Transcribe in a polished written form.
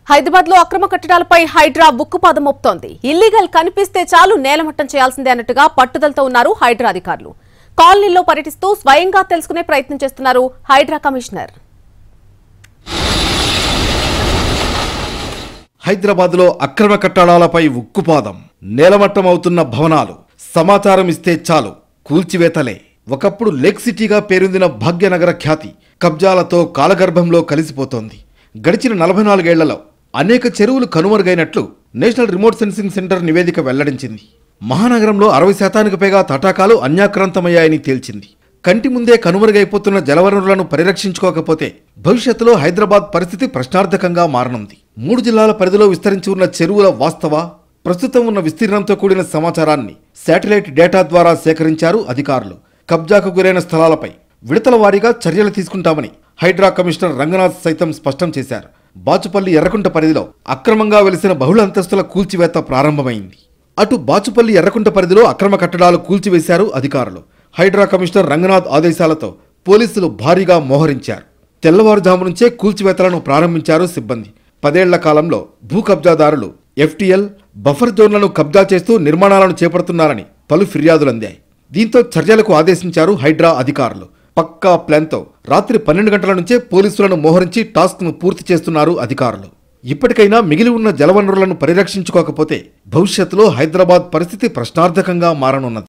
హైదరాబాద్ లో అక్రమ కట్టడాలపై హైడ్రా ఉక్కుపాదం మోపుతోంది. ఇల్లీగల్ కనిపిస్తే చాలు నేలమట్టం చేయాల్సిందే అన్నట్టుగా పట్టుదలతో ఉన్నారు హైడ్రా అధికారులు. కాలనీలో పర్యటిస్తూ స్వయంగా తెలుసుకునే ప్రయత్నం చేస్తున్నారు హైడ్రా కమిషనర్. హైదరాబాద్ లో అక్రమ కట్టడాలపై ఉక్కుపాదం, నేలమట్టం అవుతున్న భవనాలు సమాచారం ఇస్తే చాలు కూల్చివేతలే. ఒకప్పుడు లేక్ సిటీగా పేరొందిన భాగ్యనగర ఖ్యాతి కబ్జాలతో కాలగర్భంలో కలిసిపోతోంది. గడిచిన 44 ఏళ్లలో అనేక చెరువులు కనుమరుగైనట్లు నేషనల్ రిమోట్ సెన్సింగ్ సెంటర్ నివేదిక వెల్లడించింది. మహానగరంలో 60% పైగా తటాకాలు అన్యాక్రాంతమయ్యాయని తేల్చింది. కంటి ముందే కనుమరుగైపోతున్న జలవనరులను పరిరక్షించుకోకపోతే భవిష్యత్తులో హైదరాబాద్ పరిస్థితి ప్రశ్నార్థకంగా మారనుంది. 3 జిల్లాల పరిధిలో విస్తరించి ఉన్న చెరువుల వాస్తవ, ప్రస్తుతం ఉన్న విస్తీర్ణంతో కూడిన సమాచారాన్ని శాటిలైట్ డేటా ద్వారా సేకరించారు అధికారులు. కబ్జాకు గురైన స్థలాలపై విడతల వారీగా చర్యలు తీసుకుంటామని హైడ్రా కమిషనర్ రంగనాథ్ సైతం స్పష్టం చేశారు. బాచుపల్లి ఎర్రకుంట పరిధిలో అక్రమంగా వెలిసిన బహుళ అంతస్తుల కూల్చివేత ప్రారంభమైంది. అటు బాచుపల్లి ఎర్రకుంట పరిధిలో అక్రమ కట్టడాలు కూల్చివేశారు అధికారులు. హైడ్రా కమిషనర్ రంగనాథ్ ఆదేశాలతో పోలీసులు భారీగా మోహరించారు. తెల్లవారుజాము నుంచే కూల్చివేతలను ప్రారంభించారు సిబ్బంది. 10 ఏళ్ల కాలంలో భూ కబ్జాదారులు FTL, బఫర్ జోన్లను కబ్జా చేస్తూ నిర్మాణాలను చేపడుతున్నారని పలు ఫిర్యాదులందాయి. దీంతో చర్యలకు ఆదేశించారు హైడ్రా అధికారులు. పక్కా ప్లాన్తో రాత్రి 12 గంటల నుంచే పోలీసులను మోహరించి టాస్క్ను పూర్తి చేస్తున్నారు అధికారులు. ఇప్పటికైనా మిగిలి ఉన్న జలవనరులను పరిరక్షించుకోకపోతే భవిష్యత్తులో హైదరాబాద్ పరిస్థితి ప్రశ్నార్థకంగా మారనున్నది.